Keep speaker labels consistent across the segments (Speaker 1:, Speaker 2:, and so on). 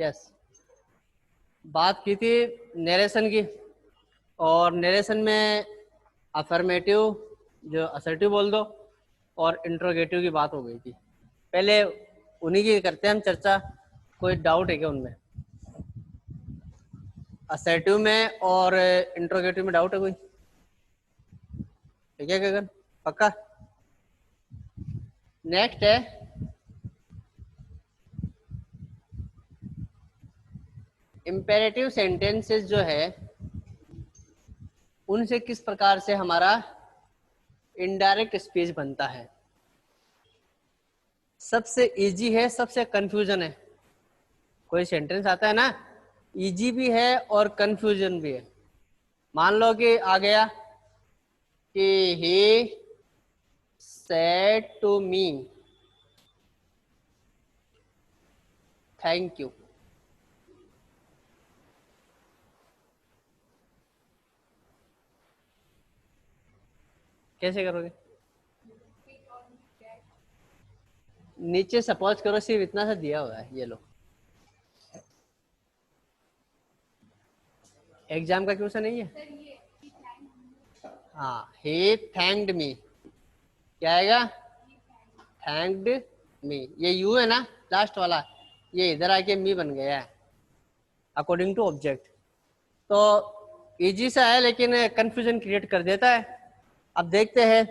Speaker 1: Yes, बात की थी नरेशन की, और नरेशन में अफर्मेटिव जो असर्टिव बोल दो और इंट्रोगेटिव की बात हो गई थी। पहले उन्हीं की करते हैं हम चर्चा। कोई डाउट है क्या उनमें? असर्टिव में और इंट्रोगेटिव में डाउट है कोई? ठीक है गगन, पक्का? नेक्स्ट है इंपेरेटिव सेंटेंसेस जो है, उनसे किस प्रकार से हमारा इनडायरेक्ट स्पीच बनता है। सबसे इजी है, सबसे कंफ्यूजन है। कोई सेंटेंस आता है ना, इजी भी है और कंफ्यूजन भी है। मान लो कि आ गया कि he said to me thank you. कैसे करोगे? नीचे सपोज करो सिर्फ इतना सा दिया हुआ है, ये लो। एग्जाम का क्वेश्चन नहीं है। हाँ, ही थैंक्ड मी, क्या आएगा? थैंक्ड मी। ये यू है ना लास्ट वाला, ये इधर आके मी बन गया है अकॉर्डिंग टू ऑब्जेक्ट। तो इजी सा है लेकिन कंफ्यूजन क्रिएट कर देता है। अब देखते हैं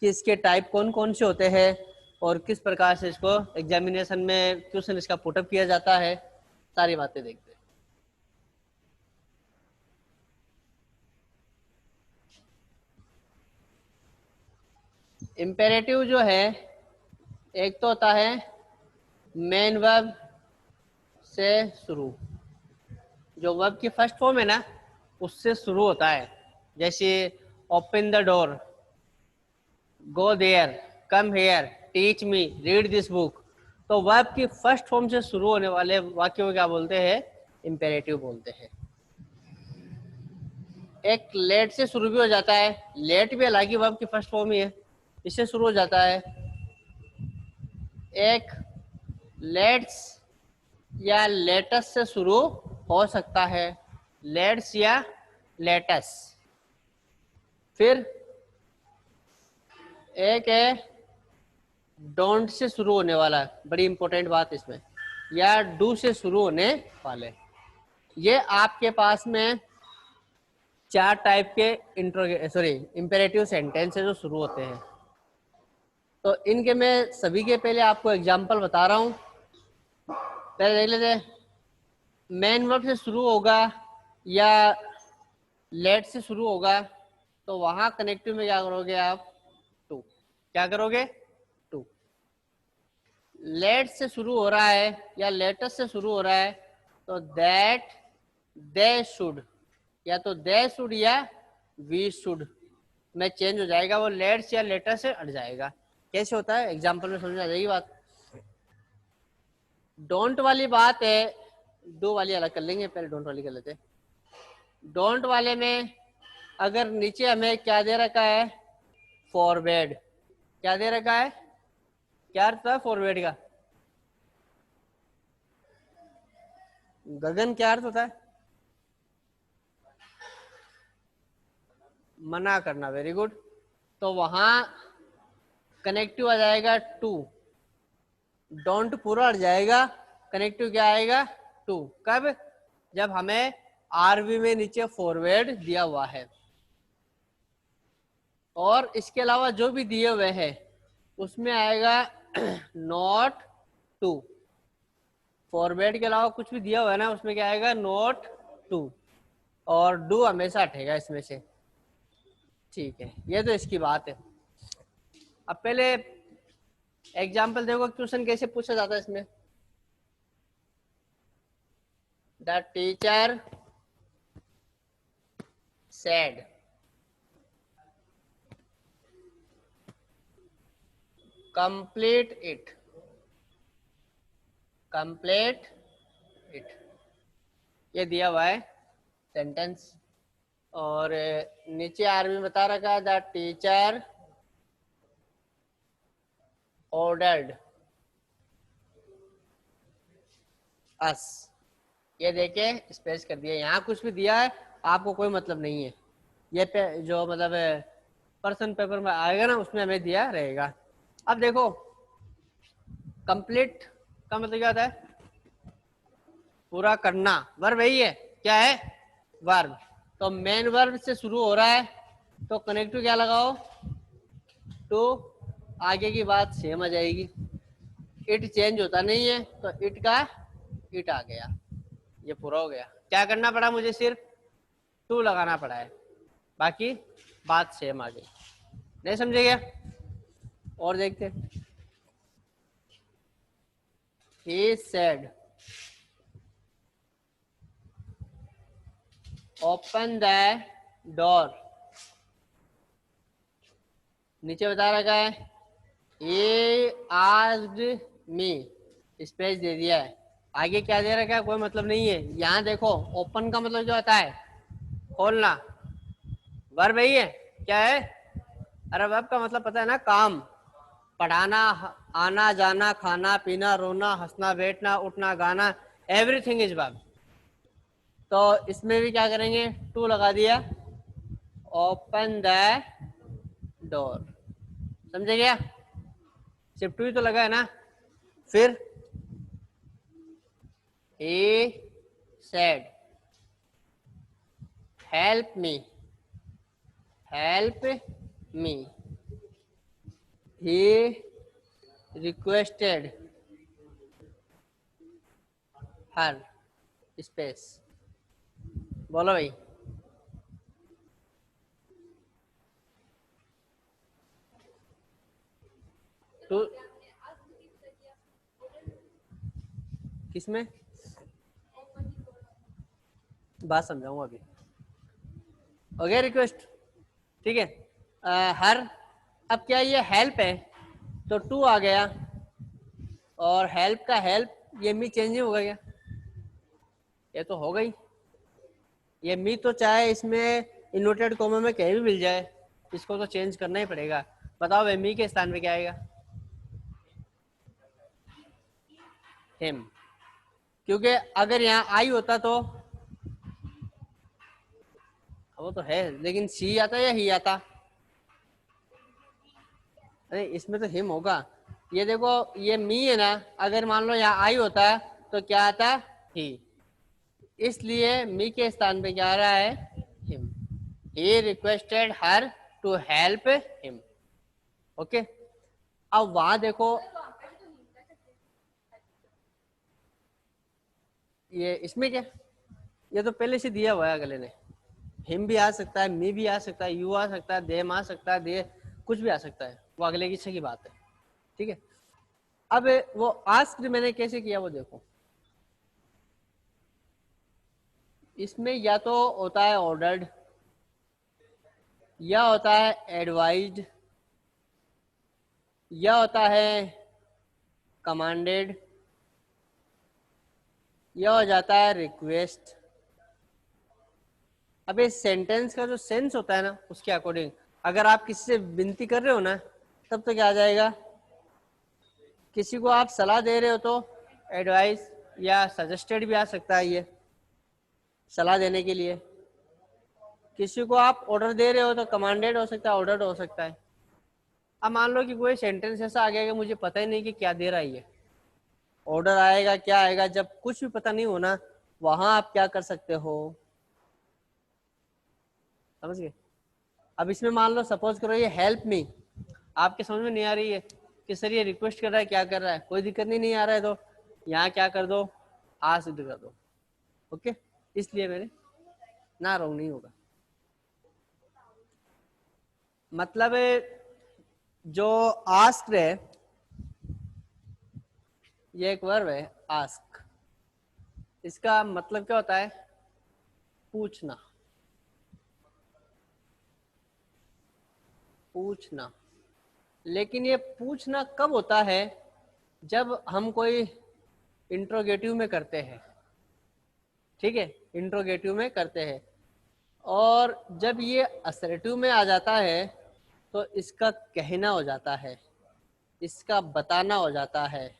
Speaker 1: कि इसके टाइप कौन कौन से होते हैं और किस प्रकार से इसको एग्जामिनेशन में क्वेश्चन इसका पुटअप किया जाता है, सारी बातें देखते हैं। इम्पेरेटिव जो है, एक तो होता है मेन वर्ब से शुरू, जो वर्ब की फर्स्ट फॉर्म है ना उससे शुरू होता है। जैसे open the door, go there, come here, teach me, read this book. तो वर्ब की फर्स्ट फॉर्म से शुरू होने वाले वाक्यों को क्या बोलते हैं? इंपेरेटिव बोलते हैं। एक लेट से शुरू भी हो जाता है, लेट भी हालांकि वर्ब की फर्स्ट फॉर्म ही है, इससे शुरू हो जाता है। एक लेट्स या लेटस से शुरू हो सकता है, लेट्स या लेटस। फिर एक है डोंट से शुरू होने वाला, बड़ी इंपॉर्टेंट बात इसमें, या डू से शुरू होने वाले। ये आपके पास में चार टाइप के इंपेरेटिव सेंटेंस है जो शुरू होते हैं। तो इनके मैं सभी के पहले आपको एग्जांपल बता रहा हूं। पहले देख लेते हैं, मेन वर्ब से शुरू होगा या लेट से शुरू होगा, तो वहां कनेक्टिव में क्या करोगे आप? टू। क्या करोगे? टू। लेट से शुरू हो रहा है या लेटेस्ट से शुरू हो रहा है, तो दैट, दे शुड, या तो दे शुड या वी शुड में चेंज हो जाएगा, वो लेट्स या लेटर से हट जाएगा। कैसे होता है एग्जांपल में समझ आ जाएगी बात। डोंट वाली बात है, दो वाली अलग कर लेंगे, पहले डोंट वाली कर लेते हैं। डोंट वाले में अगर नीचे हमें क्या दे रखा है? फॉरवर्ड। क्या दे रखा है? क्या अर्थ है फॉरवर्ड का? गगन, क्या अर्थ होता है? मना करना। Very good. तो वहां कनेक्टिव आ जाएगा टू, डोंट पूरा हट जाएगा, कनेक्टिव क्या आएगा? टू। कब? जब हमें आरवी में नीचे फॉरवर्ड दिया हुआ है, और इसके अलावा जो भी दिए हुए हैं उसमें आएगा नॉट टू। फॉरवर्ड के अलावा कुछ भी दिया हुआ है ना उसमें क्या आएगा? Not to. और डू हमेशा हटेगा इसमें से। ठीक है, ये तो इसकी बात है। अब पहले एग्जाम्पल देखो, क्वेश्चन कैसे पूछा जाता है इसमें। The teacher said, complete it, complete it, ये दिया हुआ है सेंटेंस। और नीचे आर्मी बता रखा है द टीचर ऑर्डर्ड अस। ये देखे स्पेस कर दिया, यहाँ कुछ भी दिया है आपको कोई मतलब नहीं है, ये जो मतलब पर्सन पेपर में आएगा ना उसमें हमें दिया रहेगा। अब देखो कंप्लीट का मतलब क्या होता है, पूरा करना, वर्ब यही है, क्या है वर्ब। तो मेन वर्ब से शुरू हो रहा है तो कनेक्टिव क्या लगाओ, टू, आगे की बात सेम आ जाएगी। इट चेंज होता नहीं है तो इट का इट आ गया, ये पूरा हो गया। क्या करना पड़ा मुझे, सिर्फ टू लगाना पड़ा है, बाकी बात सेम आ गई। नहीं समझे क्या, और देखते। He said open the door, नीचे बता रखा है he asked me, स्पेस दे दिया है, आगे क्या दे रखा है कोई मतलब नहीं है। यहाँ देखो ओपन का मतलब जो आता है खोलना, वर्ब यही है, क्या है, अरे वर्ब का मतलब पता है ना, काम, पढ़ाना, आना जाना, खाना पीना, रोना हंसना बैठना उठना गाना, एवरीथिंग इज वर्ब। तो इसमें भी क्या करेंगे, टू लगा दिया, ओपन द डोर, समझे क्या, सिर्फ टू ही तो लगा है ना। फिर he said help me, help me, he requested her, space, बोलो भाई। टू किसमें, बात समझाऊंगा अभी, हो गया रिक्वेस्ट, ठीक है। हर, अब क्या ये हेल्प है तो टू आ गया, और हेल्प का हेल्प ये मी चेंज नहीं होगा क्या, ये तो हो गई। ये मी तो चाहे इसमें इन्वर्टेड कॉमा में कहीं भी मिल जाए, इसको तो चेंज करना ही पड़ेगा। बताओ भाई मी के स्थान पे क्या आएगा, हिम, क्योंकि अगर यहाँ आई होता तो, वो तो है लेकिन सी आता या ही आता, अरे इसमें तो हिम होगा। ये देखो ये मी है ना, अगर मान लो यहाँ आई होता तो क्या आता, ही, इसलिए मी के स्थान पे क्या आ रहा है, him. He requested her to help him, okay. अब वहां देखो ये इसमें क्या, ये तो पहले से दिया हुआ है अगले ने, हिम भी आ सकता है, मी भी आ सकता है, यू आ सकता है, देम आ सकता है, दे कुछ भी आ सकता है, वो अगले की इच्छा की बात है, ठीक है। अब वो आस्क्ड मैंने कैसे किया वो देखो, इसमें या तो होता है ऑर्डर्ड, या होता है एडवाइज्ड, या होता है कमांडेड, या हो जाता है रिक्वेस्ट। अब इस सेंटेंस का जो सेंस होता है ना उसके अकॉर्डिंग, अगर आप किसी से विनती कर रहे हो ना तब तो क्या आ जाएगा, किसी को आप सलाह दे रहे हो तो एडवाइस, या सजेस्टेड भी आ सकता है ये सलाह देने के लिए। किसी को आप ऑर्डर दे रहे हो तो कमांडेड हो सकता है, ऑर्डर्ड हो सकता है। अब मान लो कि कोई सेंटेंस ऐसा आ गया कि मुझे पता ही नहीं कि क्या दे रहा है ये, ऑर्डर आएगा क्या आएगा, जब कुछ भी पता नहीं होना वहां आप क्या कर सकते हो, समझ गए। अब इसमें मान लो सपोज करो ये हेल्प मी, आपके समझ में नहीं आ रही है कि सर ये रिक्वेस्ट कर रहा है क्या कर रहा है, कोई दिक्कत नहीं आ रहा है, तो यहाँ क्या कर दो, आ सिद्ध कर दो, ओके। इसलिए मेरे ना रॉन्ग नहीं होगा, मतलब जो आस्क है ये एक वर्ब है आस्क, इसका मतलब क्या होता है, पूछना, पूछना। लेकिन ये पूछना कब होता है, जब हम कोई इंट्रोगेटिव में करते हैं, ठीक है, इंट्रोगेटिव में करते हैं। और जब ये असर्टिव में आ जाता है तो इसका कहना हो जाता है, इसका बताना हो जाता है,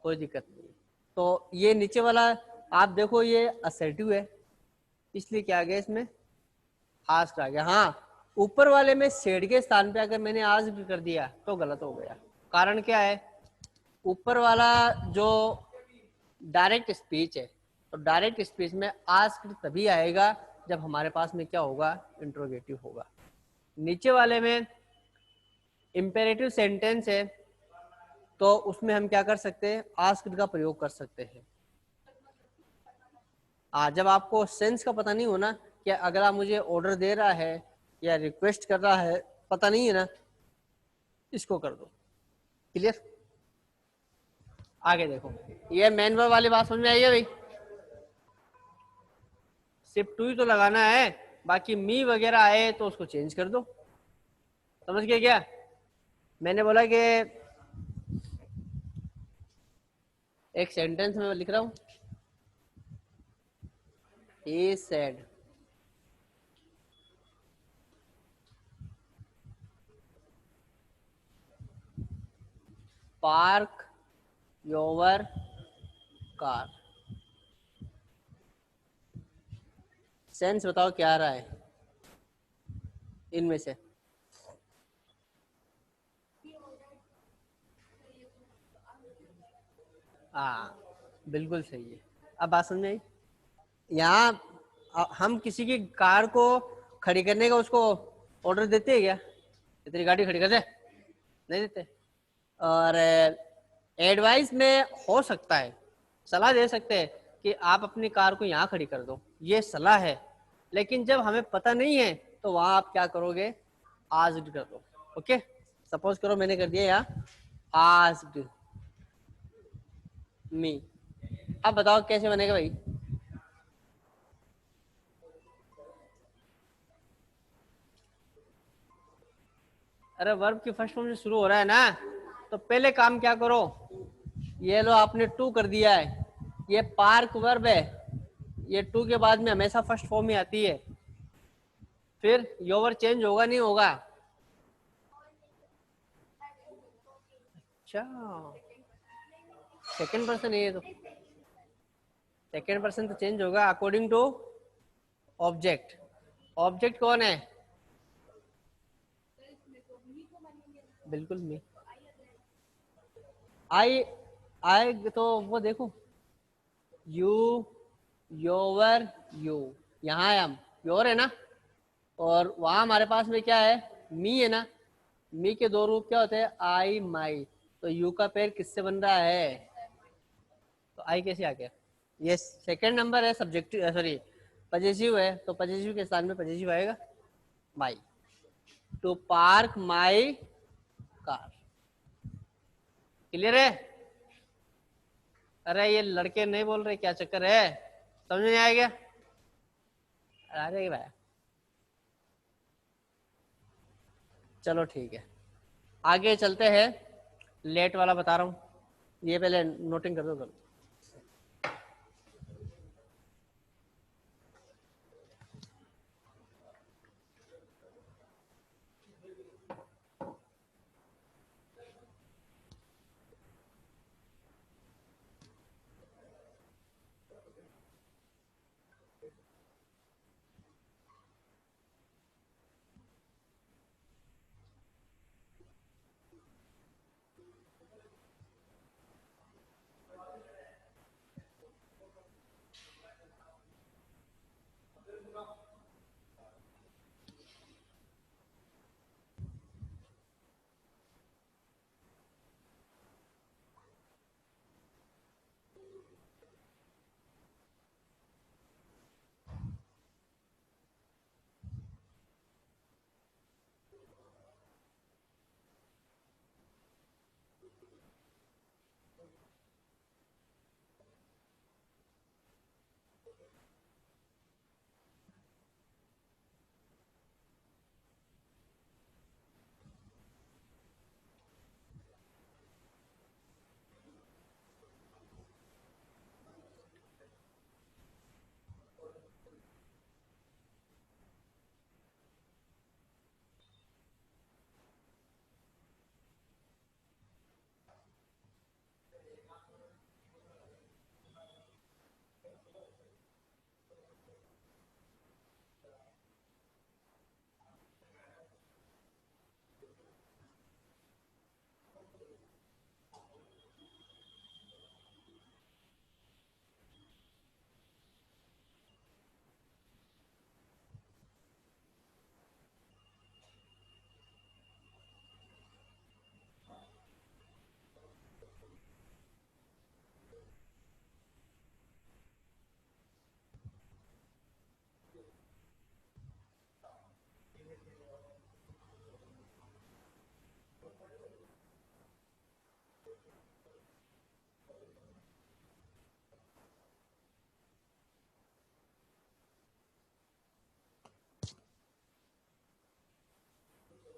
Speaker 1: कोई दिक्कत नहीं। तो ये नीचे वाला आप देखो ये असर्टिव है, इसलिए क्या आ गया इसमें आस्क्ड आ गया। हाँ, ऊपर वाले में सेड के स्थान पे अगर मैंने आस्क्ड कर दिया तो गलत हो गया। कारण क्या है, ऊपर वाला जो डायरेक्ट स्पीच है, तो डायरेक्ट स्पीच में आस्क्ड तभी आएगा जब हमारे पास में क्या होगा, इंट्रोगेटिव होगा। नीचे वाले में इंपेरेटिव सेंटेंस है, तो उसमें हम क्या कर सकते हैं, आस्क्ड का प्रयोग कर सकते हैं। जब आपको सेंस का पता नहीं होना कि अगर आप मुझे ऑर्डर दे रहा है या रिक्वेस्ट कर रहा है, पता नहीं है ना, इसको कर दो। क्लियर? आगे देखो, ये मेन वर्ब वाली बात समझ में आई है भाई? सिर्फ टू ही तो लगाना है, बाकी मी वगैरह आए तो उसको चेंज कर दो। समझ गए क्या? मैंने बोला कि एक सेंटेंस में लिख रहा हूं, he said park your car। Sense बताओ क्या आ रहा है इनमें से? हाँ, बिल्कुल सही है। अब बात समझ में आई? यहाँ हम किसी की कार को खड़ी करने का उसको ऑर्डर देते हैं क्या? तेरी गाड़ी खड़ी कर दे, नहीं देते। और एडवाइस में हो सकता है, सलाह दे सकते हैं कि आप अपनी कार को यहाँ खड़ी कर दो, ये सलाह है। लेकिन जब हमें पता नहीं है तो वहां आप क्या करोगे, आस्क्ड कर दो। ओके, सपोज करो मैंने कर दिया यहाँ आस्क्ड मी। अब बताओ कैसे बनेगा भाई? अरे वर्ब की फर्स्ट फॉर्म से शुरू हो रहा है ना, तो पहले काम क्या करो, ये लो आपने टू कर दिया है, ये पार्क वर्ब है, ये टू के बाद में हमेशा फर्स्ट फॉर्म ही आती है। फिर योवर चेंज होगा नहीं होगा? अच्छा, सेकेंड पर्सन है ये तो, सेकेंड पर्सन तो चेंज होगा अकॉर्डिंग टू ऑब्जेक्ट। ऑब्जेक्ट कौन है? बिल्कुल मी। आई, आई तो वो देखो, यू, योवर, यू, यहाँ है हम, योर है ना, और वहां हमारे पास में क्या है, मी है ना। मी के दो रूप क्या होते हैं, आई माई। तो यू का पेयर किससे बन रहा है, तो आई कैसे आ गया? ये सेकंड नंबर है, सब्जेक्टिव सॉरी पजेसिव है, तो पजेसिव के स्थान में पजेसिव आएगा my. To park my car. Clear है? अरे ये लड़के नहीं बोल रहे, क्या चक्कर है, समझ में आ गया? अरे भाई चलो ठीक है, आगे चलते हैं। लेट वाला बता रहा हूँ, ये पहले नोटिंग कर दो करो।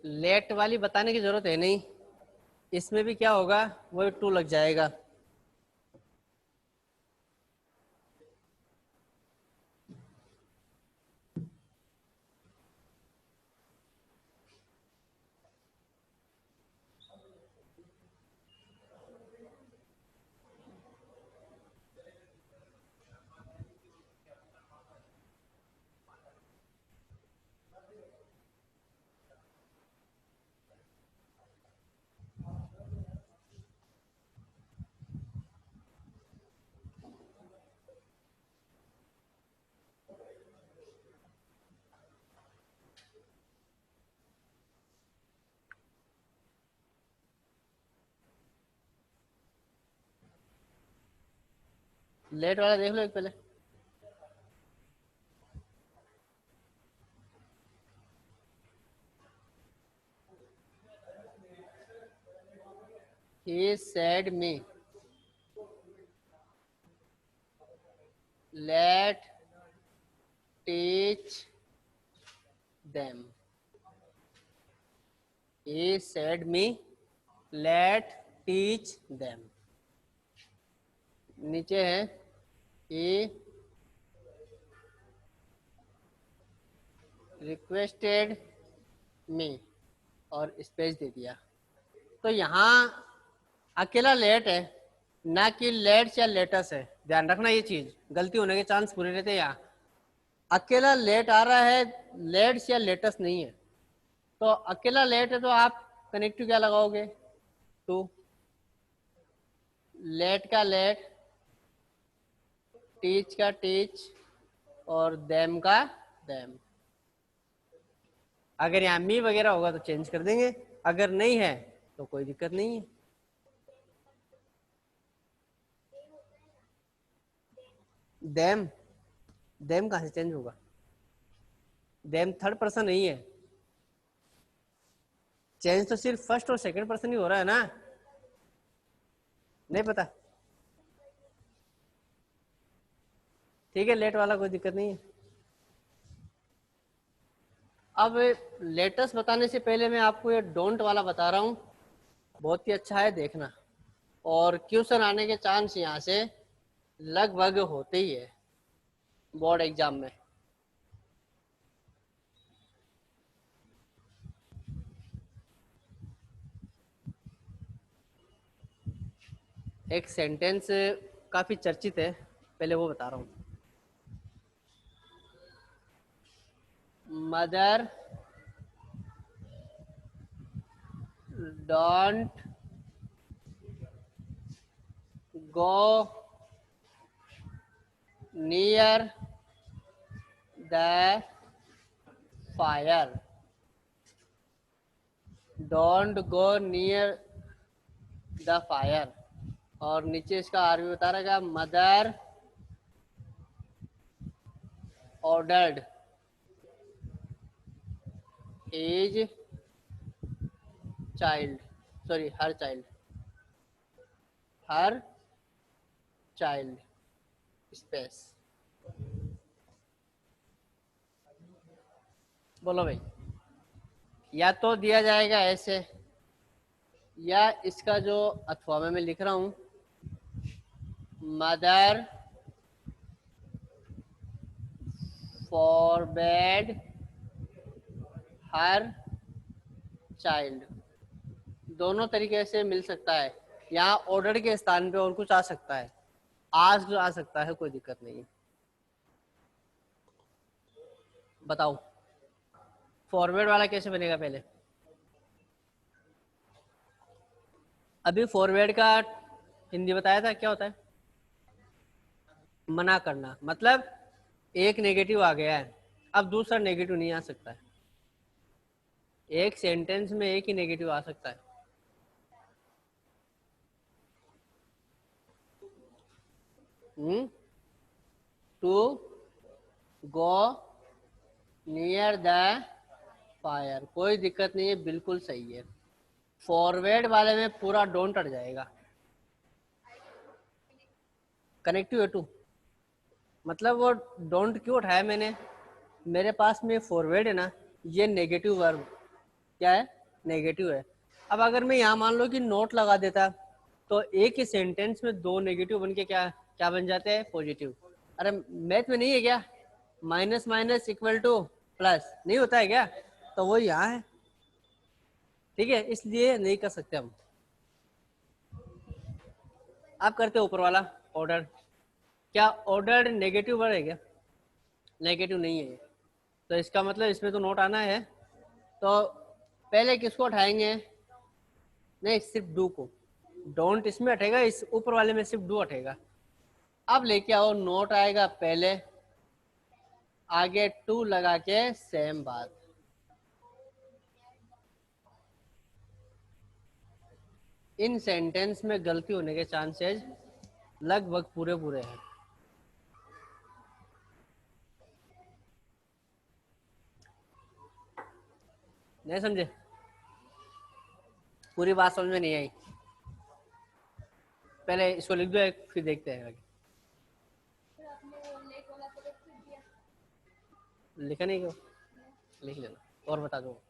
Speaker 1: लेट वाली बताने की जरूरत है नहीं, इसमें भी क्या होगा, वो टू लग जाएगा। लेट वाला देख लो एक पहले। He said me, let teach them. He said me, let teach them. नीचे है he requested me और स्पेस दे दिया। तो यहाँ अकेला लेट है, ना कि लेट्स या लेटस है। ध्यान रखना ये चीज, गलती होने के चांस पूरे रहते हैं। यहाँ अकेला लेट आ रहा है, लेट्स या लेटस नहीं है। तो अकेला लेट है तो आप कनेक्टिव क्या लगाओगे, टू। लेट का लेट, टीच का टीच और देम का देम। अगर यहाँ मी वगैरह होगा तो चेंज कर देंगे, अगर नहीं है तो कोई दिक्कत नहीं है। देम, देम कहाँ से चेंज होगा, देम थर्ड पर्सन नहीं है। चेंज तो सिर्फ फर्स्ट और सेकंड पर्सन ही हो रहा है ना, नहीं पता। ठीक है, लेट वाला कोई दिक्कत नहीं है। अब लेटेस्ट बताने से पहले मैं आपको ये डोंट वाला बता रहा हूँ, बहुत ही अच्छा है, देखना। और क्वेश्चन आने के चांस यहाँ से लगभग होते ही है बोर्ड एग्जाम में। एक सेंटेंस काफी चर्चित है, पहले वो बता रहा हूँ। Mother don't go near the fire, don't go near the fire. और नीचे इसका आर्मी बता रहेगा, mother ordered as child, sorry her child, her child space. बोलो भाई, या तो दिया जाएगा ऐसे, या इसका जो अथवा में मैं लिख रहा हूं, मदर फॉरबेड हर चाइल्ड। दोनों तरीके से मिल सकता है। यहाँ ऑर्डर के स्थान पे और कुछ आ सकता है, आज आ सकता है, कोई दिक्कत नहीं। बताओ फॉरवर्ड वाला कैसे बनेगा पहले। अभी फॉरवर्ड का हिंदी बताया था, क्या होता है, मना करना। मतलब एक नेगेटिव आ गया है, अब दूसरा नेगेटिव नहीं आ सकता है। एक सेंटेंस में एक ही नेगेटिव आ सकता है। To go near the fire, कोई दिक्कत नहीं है, बिल्कुल सही है। फॉरवर्ड वाले में पूरा डोंट अट जाएगा। कनेक्टिव है टू, मतलब वो डोंट क्यों उठाया मैंने, मेरे पास में फॉरवर्ड है ना, ये नेगेटिव वर्ब क्या है, नेगेटिव है। अब अगर मैं यहाँ मान लो कि नोट लगा देता तो एक ही सेंटेंस में दो नेगेटिव बन के क्या क्या बन जाते हैं, पॉजिटिव। अरे मैथ में नहीं है क्या, minus minus equal two plus, नहीं होता है क्या? तो वो यहाँ है, ठीक है, इसलिए नहीं कर सकते हम। आप करते हो ऊपर वाला ऑर्डर, क्या ऑर्डर नेगेटिव वर्ड है क्या? नेगेटिव नहीं है, तो इसका मतलब इसमें तो नोट आना है। तो पहले किसको उठाएंगे? नहीं, सिर्फ डू को। डोंट इसमें हटेगा, इस ऊपर वाले में सिर्फ डू हटेगा। अब लेके आओ, नोट आएगा पहले, आगे टू लगा के सेम बात। इन सेंटेंस में गलती होने के चांसेस लगभग पूरे पूरे हैं। नहीं समझे? पूरी बात समझ में नहीं आई? पहले इसको लिख दो एक, फिर देखते हैं आगे। लिखा नहीं क्यों? लिख लेना और बता दो।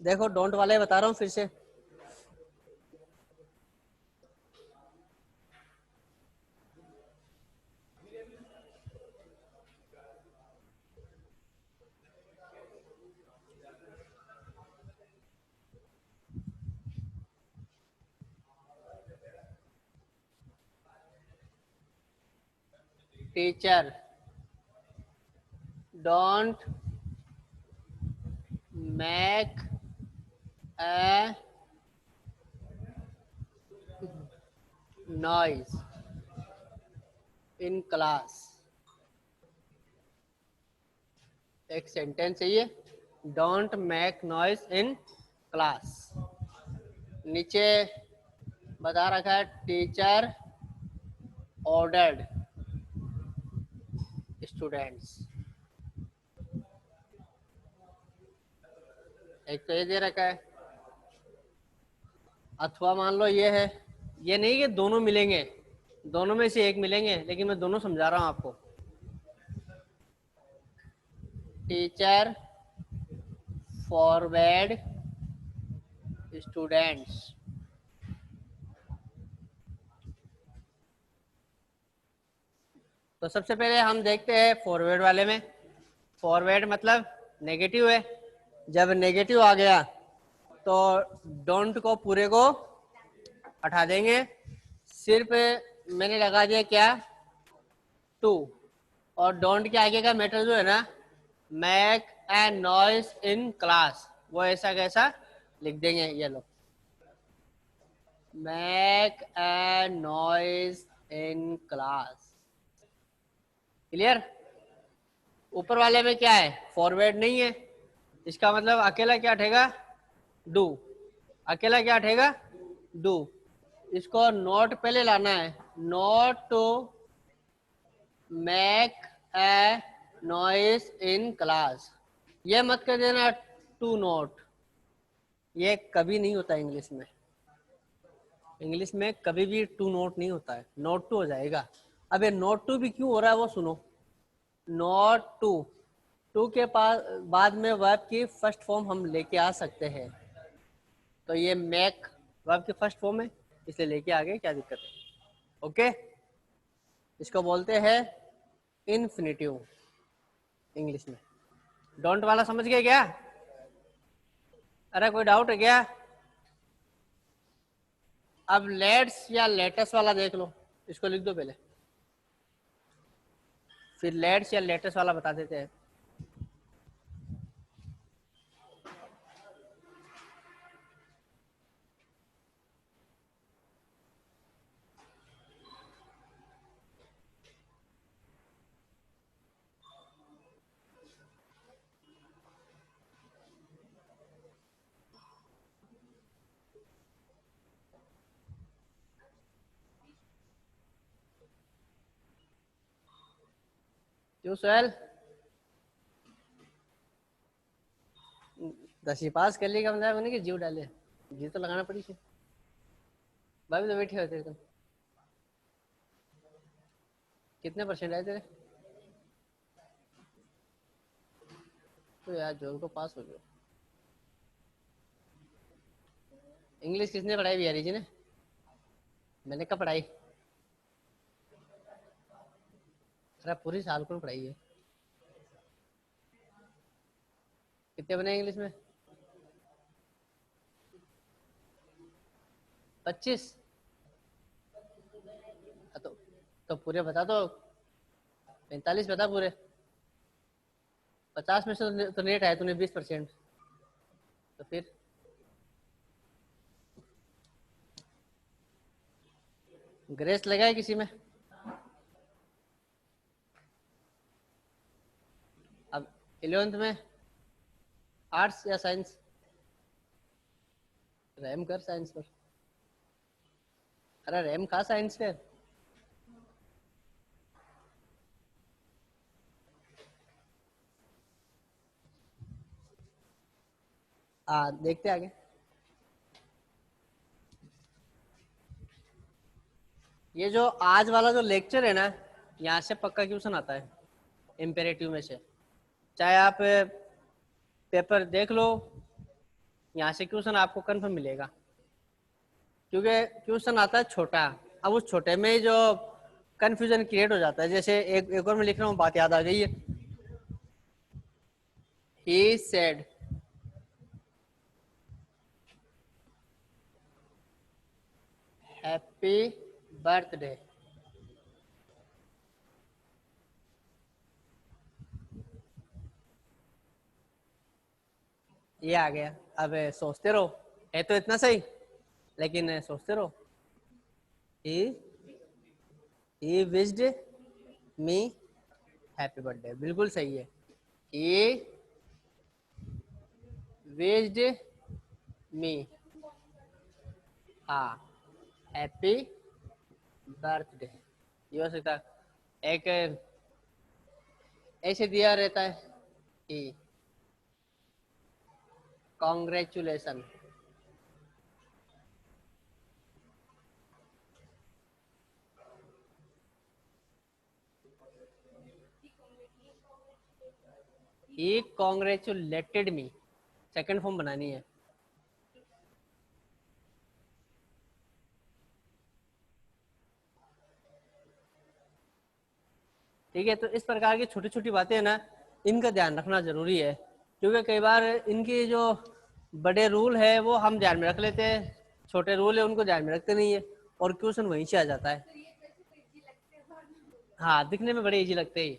Speaker 1: देखो डोंट वाले बता रहा हूँ फिर से। Teacher don't make a noise in class. एक सेंटेंस है ये, don't make noise in class. नीचे बता रखा है टीचर ऑर्डर्ड स्टूडेंट्स। एक तो ये दे रखा है, अथवा मान लो ये है। ये नहीं कि दोनों मिलेंगे, दोनों में से एक मिलेंगे, लेकिन मैं दोनों समझा रहा हूं आपको। Teacher forward students. तो सबसे पहले हम देखते हैं फॉरवर्ड वाले में। फॉरवर्ड मतलब नेगेटिव है, जब नेगेटिव आ गया तो डोंट को पूरे को हटा देंगे, सिर्फ मैंने लगा दिया क्या, टू। और डोंट के आगे का मैटर जो है ना, make a noise in class, वो ऐसा कैसा लिख देंगे, ये लो, make a noise in class. Clear? ऊपर वाले में क्या है, फॉरवर्ड नहीं है, इसका मतलब अकेला क्या उठेगा, डू। अकेला क्या उठेगा, डू। इसको नोट पहले लाना है, not to make a noise in class. ये मत कर देना टू नोट, ये कभी नहीं होता इंग्लिश में। इंग्लिश में कभी भी टू नोट नहीं होता है, नोट टू हो जाएगा। अब ये नोट टू भी क्यों हो रहा है वो सुनो। नॉट टू, टू के पास बाद में वर्ब की फर्स्ट फॉर्म हम लेके आ सकते हैं, तो ये मेक वर्ब की फर्स्ट फॉर्म है, इसलिए लेके आ गए, क्या दिक्कत है? ओके। इसको बोलते हैं इन्फिनिटिव इंग्लिश में। डोंट वाला समझ गए क्या? अरे कोई डाउट है क्या? अब लेट्स या लेटेस्ट वाला देख लो, इसको लिख दो पहले, फिर लेट्स या लेटेस्ट वाला बता देते हैं। क्यों सोहेल? 10वीं पास कर ली का मतलब होने की जीव डाले, जीव तो लगाना पड़ी थी भाई, तो बैठे होते तुम। कितने परसेंट आए तेरे? तो यार जोर को पास हो गया। इंग्लिश किसने पढ़ाई बिहारी जी ने? मैंने कब पढ़ाई? अरे पूरी साल को पढ़ाई है। कितने बने इंग्लिश में? 25? तो पूरे बता दो, 45 बता पूरे। 50 में से तो नेट आया तूने 20%, तो फिर ग्रेस लगाए किसी में? अब 11th में आर्ट्स या साइंस? रैम कर साइंस पर। अरे रैम खा साइंस पे। देखते आगे। ये जो आज वाला जो लेक्चर है ना, यहाँ से पक्का क्वेश्चन आता है इम्पेरेटिव में से, चाहे आप पेपर देख लो, यहाँ से क्वेश्चन आपको कंफर्म मिलेगा, क्योंकि क्वेश्चन आता है छोटा। अब उस छोटे में ही जो कंफ्यूजन क्रिएट हो जाता है, जैसे एक और मैं लिख रहा हूँ, बात याद आ गई है। He said happy birthday. ये आ गया। अब सोचते रहो, है तो इतना सही, लेकिन सोचते रहो। He he wished me happy birthday, बिल्कुल सही है। ही विश्ड मी, हाँ, हैप्पी बर्थडे। ये हो सकता है। एक ऐसे दिया रहता है कि कॉन्ग्रेचुलेशन। ही कॉन्ग्रेचुलेटेड मी, सेकंड फॉर्म बनानी है। ठीक है, तो इस प्रकार की छोटी छोटी बातें है ना, इनका ध्यान रखना जरूरी है, क्योंकि कई बार इनकी जो बड़े रूल है वो हम ध्यान में रख लेते हैं, छोटे रूल है उनको ध्यान में रखते नहीं है, और क्वेश्चन वहीं से आ जाता है। हाँ, दिखने में बड़े इजी लगते हैं।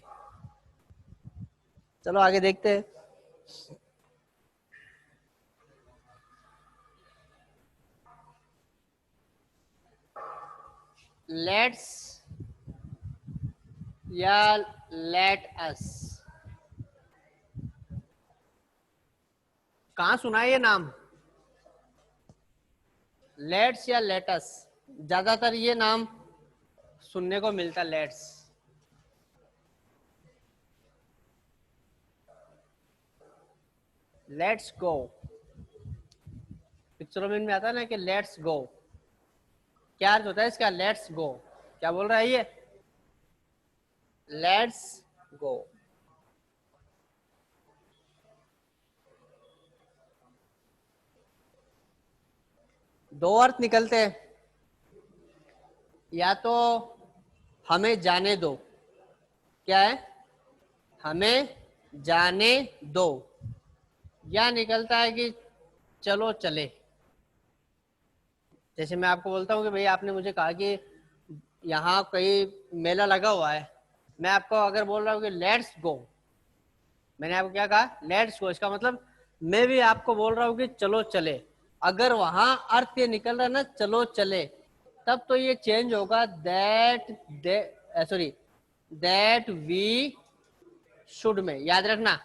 Speaker 1: चलो आगे देखते हैं। लेट्स या लेट अस, कहाँ सुना है ये नाम? लेट्स या लेटस, ज्यादातर ये नाम सुनने को मिलता, लेट्स। लेट्स गो, पिक्चरों में आता है ना कि लेट्स गो, क्या अर्थ होता है इसका? Let's go. क्या बोल रहा है ये? Let's go. दो अर्थ निकलते हैं, या तो हमें जाने दो, क्या है, हमें जाने दो, या निकलता है कि चलो चले। जैसे मैं आपको बोलता हूँ कि भाई आपने मुझे कहा कि यहाँ कहीं मेला लगा हुआ है, मैं आपको अगर बोल रहा हूँ कि लेट्स गो, मैंने आपको क्या कहा, लेट्स गो, इसका मतलब मैं भी आपको बोल रहा हूँ कि चलो चले। अगर वहां अर्थ ये निकल रहा है ना चलो चले, तब तो ये चेंज होगा दैट वी शुड में। याद रखना,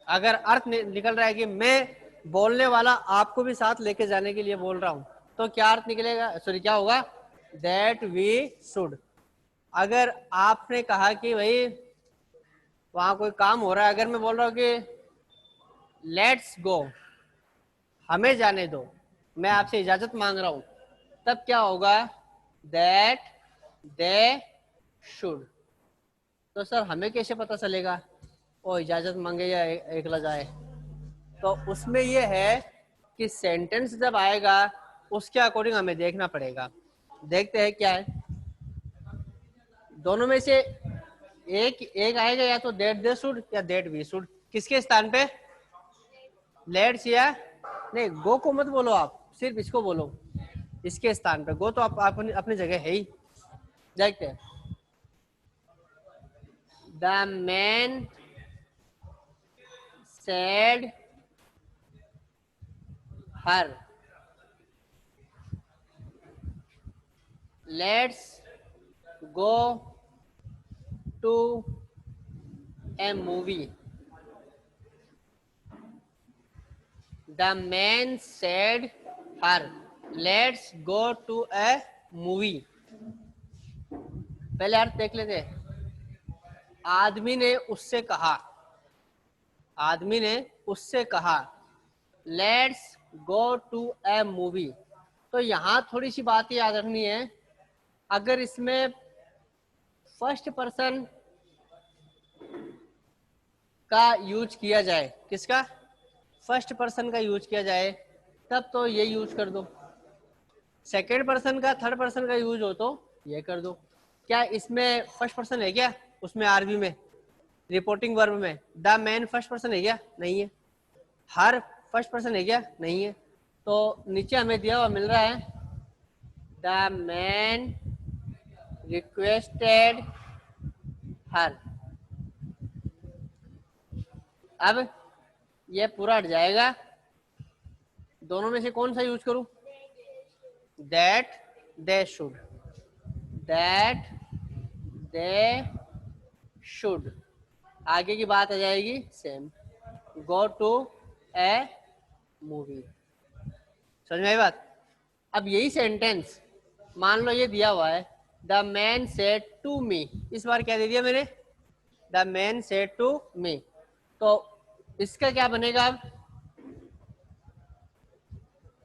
Speaker 1: अगर अर्थ निकल रहा है कि मैं बोलने वाला आपको भी साथ लेके जाने के लिए बोल रहा हूं, तो क्या अर्थ निकलेगा, क्या होगा, दैट वी शुड। अगर आपने कहा कि भाई वहां कोई काम हो रहा है, अगर मैं बोल रहा हूं कि लेट्स गो, हमें जाने दो, मैं आपसे इजाजत मांग रहा हूं, तब क्या होगा, दैट दे शुड। तो सर हमें कैसे पता चलेगा वो इजाजत मांगे या एकला जाए? तो उसमें ये है कि सेंटेंस जब आएगा उसके अकॉर्डिंग हमें देखना पड़ेगा। देखते हैं क्या है, दोनों में से एक एक आएगा, या तो दैट दे शुड या दैट वी शुड। किसके स्थान पे, लेट्स या नहीं, गो को मत बोलो आप, सिर्फ इसको बोलो, इसके स्थान पे। गो तो आप अपनी जगह है ही। देखते हैं, the man said her let's go to a movie. The man said her, let's go to a movie। पहले अर्थ देख लेते हैं। आदमी ने उससे कहा, आदमी ने उससे कहा let's go to a movie. तो यहां थोड़ी सी बात याद रखनी है, अगर इसमें फर्स्ट पर्सन का यूज किया जाए, किसका, फर्स्ट पर्सन का यूज किया जाए, तब तो ये यूज कर दो। सेकेंड पर्सन का, थर्ड पर्सन का यूज हो तो ये कर दो। क्या इसमें फर्स्ट पर्सन है क्या, उसमें आरबी में, रिपोर्टिंग वर्ब में द मैन फर्स्ट पर्सन है क्या, नहीं है। हर फर्स्ट पर्सन है क्या, नहीं है। तो नीचे हमें दिया हुआ मिल रहा है द मैन रिक्वेस्टेड हर। अब ये पूरा हट जाएगा, दोनों में से कौन सा यूज करूं, that they should, that they should. आगे की बात आ जाएगी same, go to a movie. समझ में आई बात? अब यही सेंटेंस मान लो ये दिया हुआ है the man said to me, इस बार क्या दे दिया मैंने, the man said to me. तो इसका क्या बनेगा अब,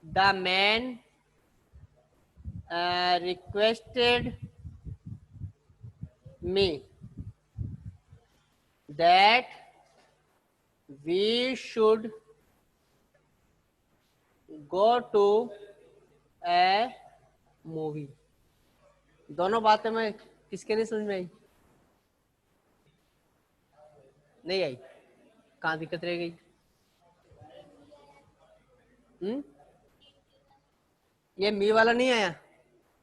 Speaker 1: the man requested me that we should go to a movie. दोनों बातें में किसके नहीं समझ में आई, नहीं आई, कहाँ दिक्कत रह गई? ये मी वाला नहीं आया।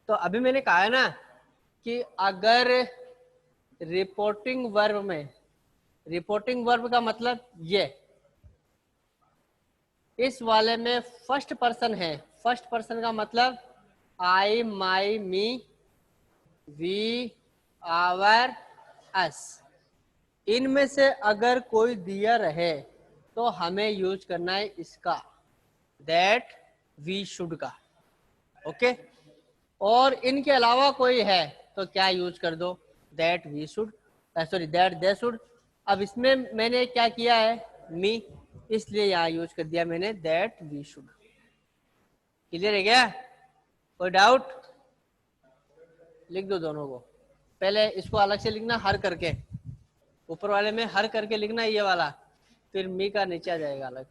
Speaker 1: तो अभी मैंने कहा है ना कि अगर रिपोर्टिंग वर्ब में, रिपोर्टिंग वर्ब का मतलब ये, इस वाले में फर्स्ट पर्सन है, फर्स्ट पर्सन का मतलब आई माई मी वी आवर अस, इनमें से अगर कोई दिया रहे तो हमें यूज करना है इसका, दैट वी शुड का। ओके, और इनके अलावा कोई है तो क्या यूज कर दो, that we should, that they should. अब इसमें मैंने क्या किया है, मी, इसलिए यहाँ यूज कर दिया मैंने दैट वी शुड। क्लियर है क्या, कोई डाउट? लिख दो दोनों को, पहले इसको अलग से लिखना हर करके, ऊपर वाले में हर करके लिखना ये वाला, फिर मी का नीचे आ जाएगा अलग।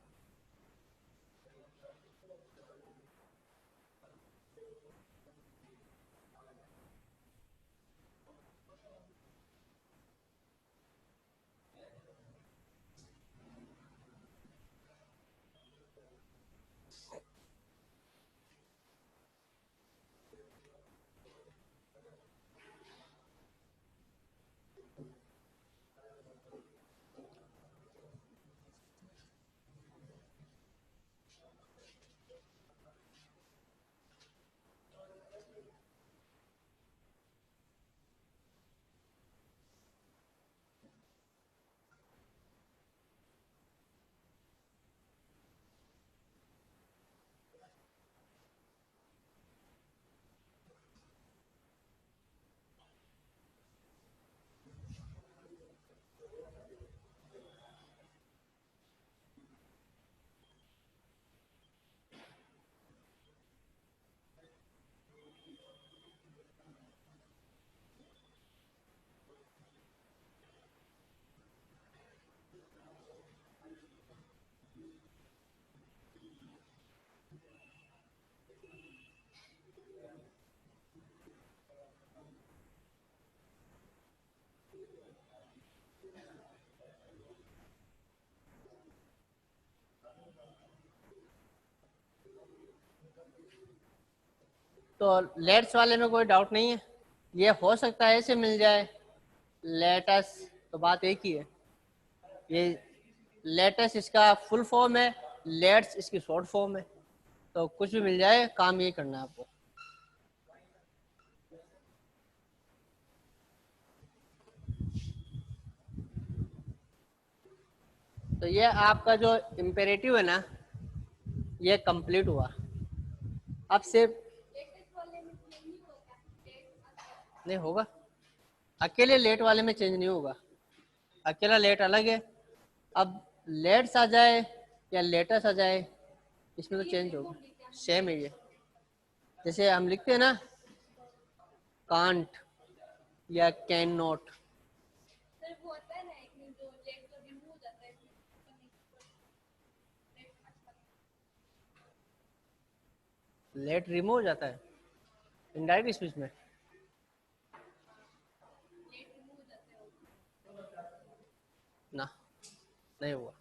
Speaker 1: तो लेट्स वाले में कोई डाउट नहीं है, ये हो सकता है ऐसे मिल जाए लेटस, तो बात एक ही है। ये लेटस इसका फुल फॉर्म है, लेट्स इसकी शॉर्ट फॉर्म है, तो कुछ भी मिल जाए, काम ये करना है आपको। तो ये आपका जो इम्पेरेटिव है ना, ये कंप्लीट हुआ। अब सिर्फ नहीं होगा, अकेले लेट वाले में चेंज नहीं होगा, अकेला लेट अलग है। अब लेट्स आ जाए या लेटस आ जाए, इसमें तो चेंज होगा, सेम है ये। जैसे हम लिखते हैं ना कांट या कैन नॉट, लेट रिमूव हो जाता है इनडायरेक्ट स्पीच में। ना, नहीं हुआ,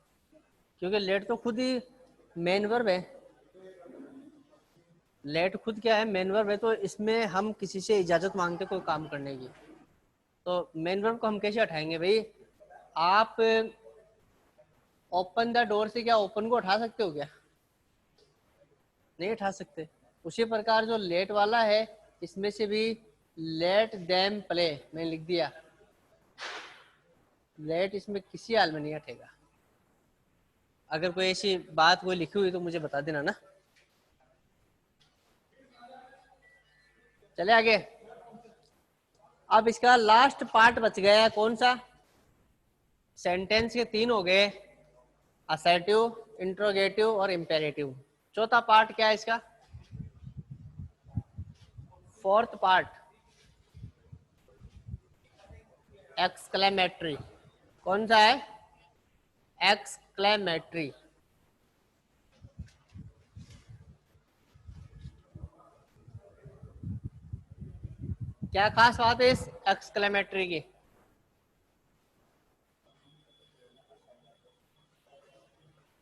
Speaker 1: क्योंकि लेट तो खुद ही मेन वर्ब है। लेट खुद क्या है, मेन वर्ब है, तो इसमें हम किसी से इजाजत मांगते कोई काम करने की, तो मेन वर्ब को हम कैसे हटाएंगे भाई? आप ओपन द डोर से क्या ओपन को उठा सकते हो क्या? नहीं उठा सकते। उसी प्रकार जो लेट वाला है, इसमें से भी लेट देम प्ले मैंने लिख दिया, लेट इसमें किसी हाल में नहीं हटेगा। अगर कोई ऐसी बात कोई लिखी हुई तो मुझे बता देना ना। चले आगे। अब इसका लास्ट पार्ट बच गया है, कौन सा? सेंटेंस के 3 हो गए, असर्टिव, इंट्रोगेटिव और इम्पेरेटिव। चौथा पार्ट क्या है इसका? Fourth part exclamatory. कौन सा है? एक्सक्लेमेटरी। क्या खास बात है इस एक्सक्लेमेटरी की?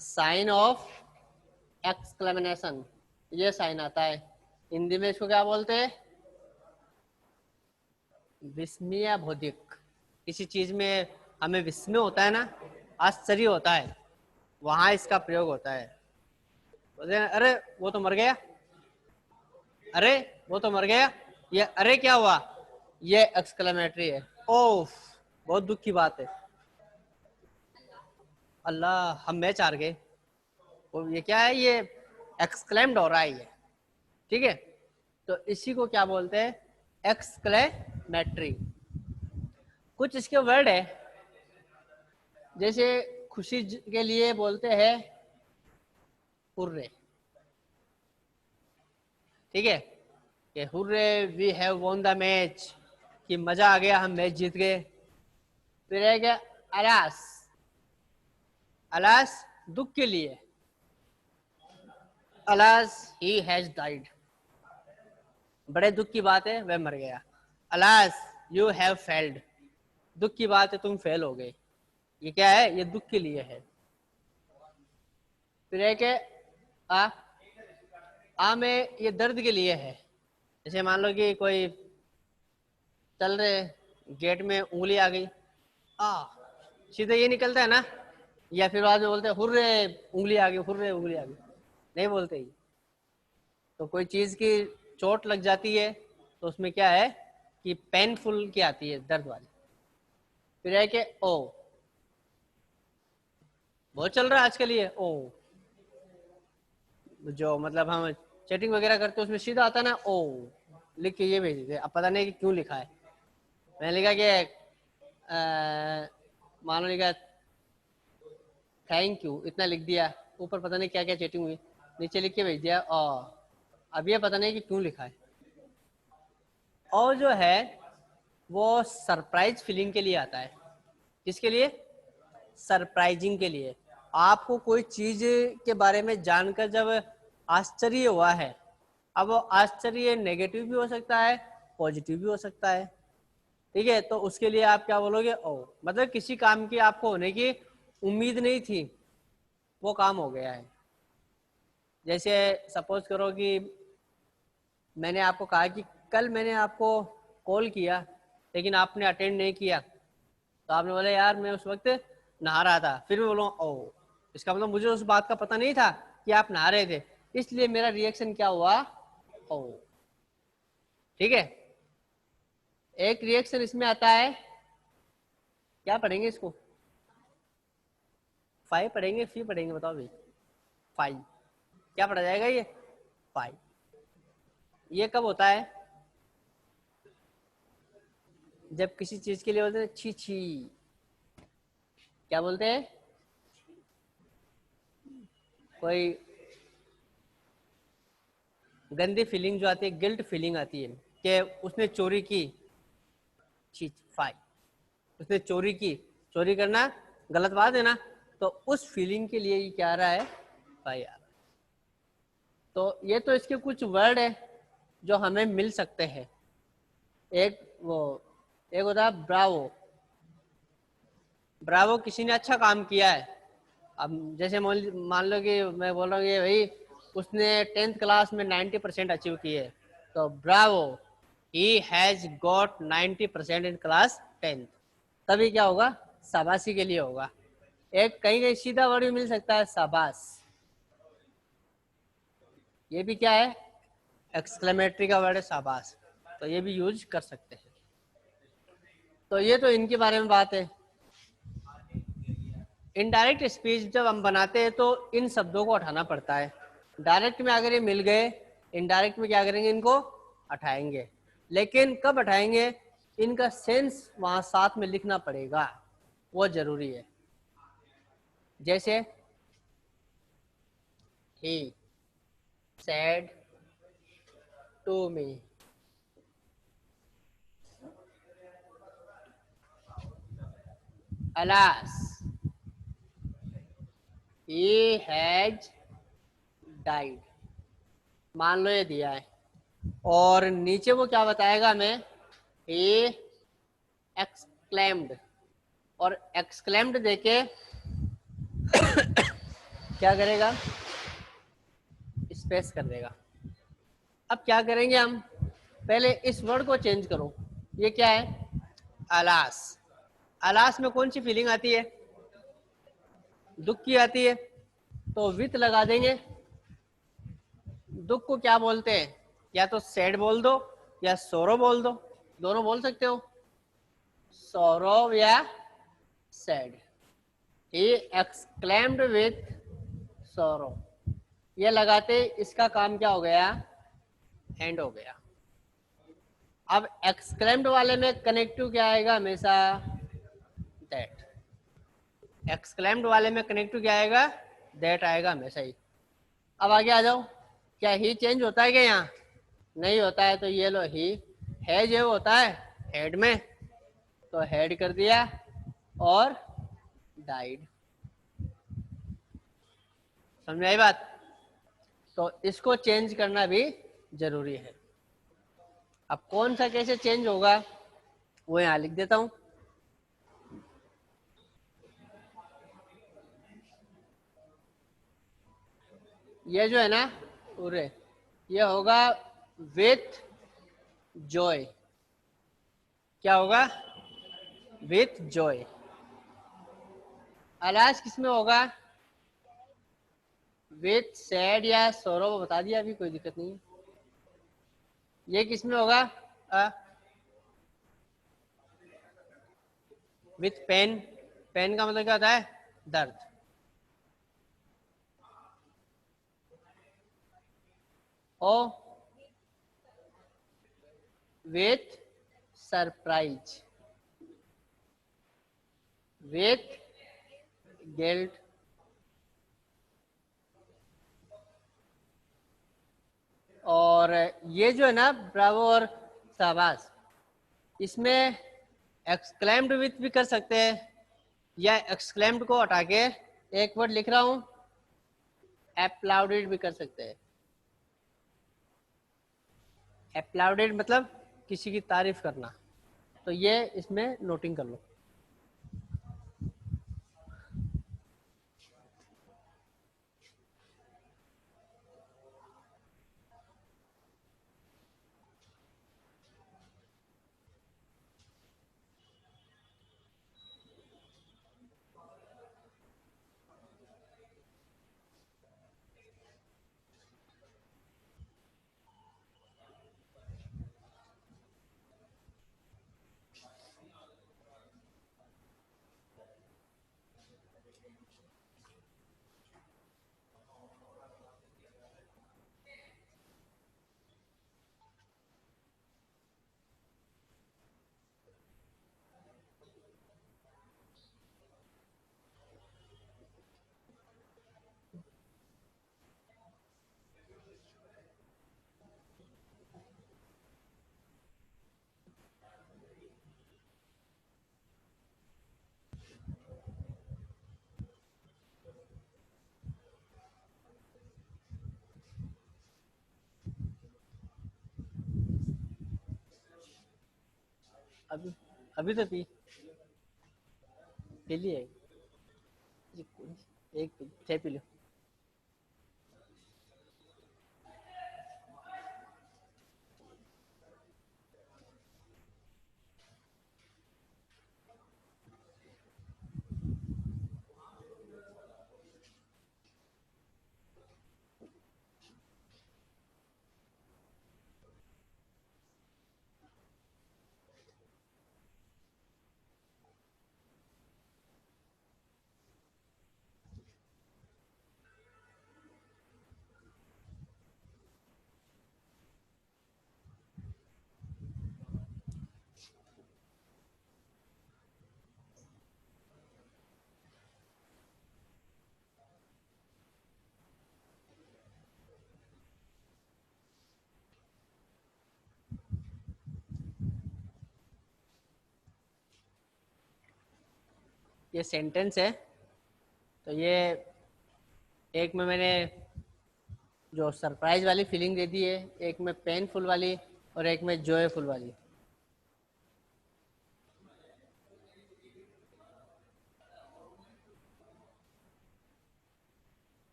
Speaker 1: साइन ऑफ एक्सक्लेमेशन, ये साइन आता है। हिंदी में इसको क्या बोलते हैं? विस्मय बोधिक। किसी चीज में हमें विस्मय होता है ना, आश्चर्य होता है, वहां इसका प्रयोग होता है। बोलते हैं अरे वो तो मर गया, अरे वो तो मर गया, ये अरे क्या हुआ, ये एक्सक्लेमेटरी है। ओफ, बहुत दुख की बात है, अल्लाह हम मैच हार गए। और ये क्या है, ये एक्सक्लेम्ड हो रहा है ये, ठीक है। तो इसी को क्या बोलते हैं? एक्सक्लेमेटरी। कुछ इसके वर्ड है, जैसे खुशी के लिए बोलते हैं हुर्रे, ठीक है, कि hurray we have won the match, कि मजा आ गया हम मैच जीत गए। फिर है क्या? अलास, अलास दुख के लिए, अलास ही हैज डाइड, बड़े दुख की बात है वह मर गया। अलास यू हैव फेल्ड, दुख की बात है तुम फेल हो गए। ये क्या है? ये दुख के लिए है। फिर है कि आ में ये दर्द के लिए है। जैसे मान लो कि कोई चल रहे, गेट में उंगली आ गई, आ सीधे ये निकलता है ना, या फिर बाद में बोलते हैं हुर्रे उंगली आ गई, हुर्रे उंगली आ गई, नहीं बोलते ही। तो कोई चीज की चोट लग जाती है तो उसमें क्या है कि पेनफुल की आती है, दर्द वाली। फिर है कि ओ, बहुत चल रहा है आजकल ये ओ, जो मतलब हम चैटिंग वगैरह करते हैं उसमें सीधा आता है ना ओ, लिख के ये भेज देते। अब पता नहीं कि क्यों लिखा है, मैंने लिखा कि मान लो लिखा थैंक यू, इतना लिख दिया, ऊपर पता नहीं क्या क्या चैटिंग हुई, नीचे लिख के भेज दिया अब ये पता नहीं कि क्यों लिखा है। और जो है वो सरप्राइज फीलिंग के लिए आता है। किसके लिए? सरप्राइजिंग के लिए। आपको कोई चीज के बारे में जानकर जब आश्चर्य हुआ है, अब वो आश्चर्य नेगेटिव भी हो सकता है, पॉजिटिव भी हो सकता है, ठीक है। तो उसके लिए आप क्या बोलोगे? ओ, मतलब किसी काम की आपको होने की उम्मीद नहीं थी, वो काम हो गया है। जैसे सपोज करो कि मैंने आपको कहा कि कल मैंने आपको कॉल किया लेकिन आपने अटेंड नहीं किया, तो आपने बोला यार मैं उस वक्त नहा रहा था, फिर मैं बोलूँ ओ, इसका मतलब मुझे उस बात का पता नहीं था कि आप नहा रहे थे, इसलिए मेरा रिएक्शन क्या हुआ, ओ। ठीक है, एक रिएक्शन इसमें आता है, क्या पढ़ेंगे इसको, फाइव पढ़ेंगे फी पढ़ेंगे, बताओ भाई। फाइव क्या पढ़ा जाएगा, ये फाइव। ये कब होता है, जब किसी चीज के लिए बोलते हैं छी छी, क्या बोलते हैं, कोई गंदी फीलिंग जो आती है, गिल्ट फीलिंग आती है कि उसने चोरी की, छी फाइव, उसने चोरी की, चोरी करना गलत बात है ना, तो उस फीलिंग के लिए ये क्या आ रहा है, फाइव आ रहा है। तो ये तो इसके कुछ वर्ड है जो हमें मिल सकते हैं। एक वो, एक होता है ब्रावो, ब्रावो किसी ने अच्छा काम किया है। अब जैसे मान लो कि मैं बोल रहा हूँ कि भाई उसने 10th क्लास में 90% अचीव किए, तो Bravo, he has got 90% in class 10th, तभी क्या होगा, शाबाशी के लिए होगा। एक कहीं कहीं सीधा वर्ड भी मिल सकता है, शाबाश, ये भी क्या है, एक्सक्लेमेटरी का वर्ड है शाबाश, तो ये भी यूज कर सकते हैं। तो ये तो इनके बारे में बात है। इनडायरेक्ट स्पीच जब हम बनाते हैं तो इन शब्दों को हटाना पड़ता है। डायरेक्ट में अगर ये मिल गए, इनडायरेक्ट में क्या करेंगे, इनको हटाएंगे, लेकिन कब हटाएंगे, इनका सेंस वहां साथ में लिखना पड़ेगा, वो जरूरी है। जैसे he said to me, alas he has died, मान लो ये दिया है, और नीचे वो क्या बताएगा हमें, he exclaimed, और exclaimed देके क्या करेगा, स्पेस कर देगा। अब क्या करेंगे हम, पहले इस वर्ड को चेंज करो, ये क्या है, अलास, अलास में कौन सी फीलिंग आती है, दुख की आती है, तो विथ लगा देंगे। दुख को क्या बोलते हैं, या तो सैड बोल दो या सोरो बोल दो, दोनों बोल सकते हो, सोरो या सैड। ही एक्सक्लेम्ड विथ सोरो, ये लगाते इसका काम क्या हो गया, एंड हो गया। अब एक्सक्लेम्ड वाले में कनेक्टिव क्या आएगा हमेशा, दैट, एक्सक्लेम्ड वाले में कनेक्टिव क्या आएगा, दैट आएगा हमेशा ही। अब आगे आ जाओ, क्या ही चेंज होता है क्या, यहाँ नहीं होता है, तो ये लो ही है जो होता है हेड में, तो हेड कर दिया, और डाइड, समझ में आई बात। तो इसको चेंज करना भी जरूरी है। अब कौन सा कैसे चेंज होगा वो यहाँ लिख देता हूं। ये जो है ना पूरे, ये होगा विथ जॉय, क्या होगा, विथ जॉय। अलाज किसमें होगा, विथ सैड या सौरव बता दिया, अभी कोई दिक्कत नहीं है। ये किसमें होगा, विथ पेन, पेन का मतलब क्या होता है, दर्द। Oh with surprise, with guilt, और ये जो है ना ब्रावो और शाबाश, इसमें एक्सक्लेम्ड विथ भी कर सकते हैं, या एक्सक्लेम्ड को हटा के एक वर्ड लिख रहा हूं, एप्लाउडेड भी कर सकते हैं। एप्लाउडेड मतलब किसी की तारीफ करना, तो ये इसमें नोटिंग कर लो। अभी अभी तो पी लिए एक चाय पी लो। ये सेंटेंस है, तो ये एक में मैंने जो सरप्राइज वाली फीलिंग दे दी है, एक में पेनफुल वाली, और एक में जॉयफुल वाली।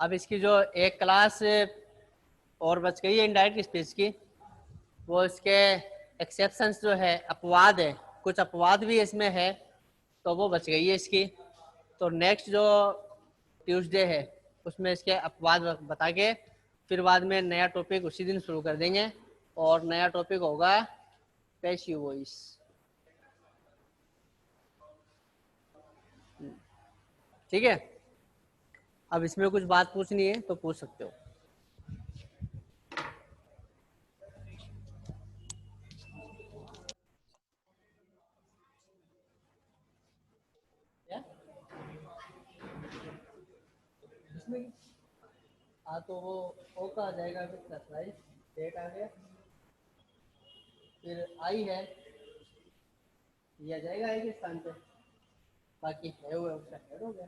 Speaker 1: अब इसकी जो एक क्लास और बच गई है इनडायरेक्ट स्पीच की, वो इसके एक्सेप्शंस जो है, अपवाद है, कुछ अपवाद भी इसमें है, तो वो बच गई है इसकी। तो नेक्स्ट जो ट्यूसडे है उसमें इसके अपवाद बता के फिर बाद में नया टॉपिक उसी दिन शुरू कर देंगे, और नया टॉपिक होगा पैसिव वॉइस। ठीक है, अब इसमें कुछ बात पूछनी है तो पूछ सकते हो। हाँ, तो वो ओ का आ जाएगा, फिर सरप्राइज डेट आ गया, फिर आई है, ये आ जाएगा आई के स्थान पे, बाकी है हुआ उसका हेड हो गया,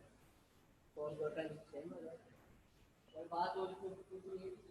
Speaker 1: और दो टाइम सेम हो गया। और बात और कुछ पूछनी है?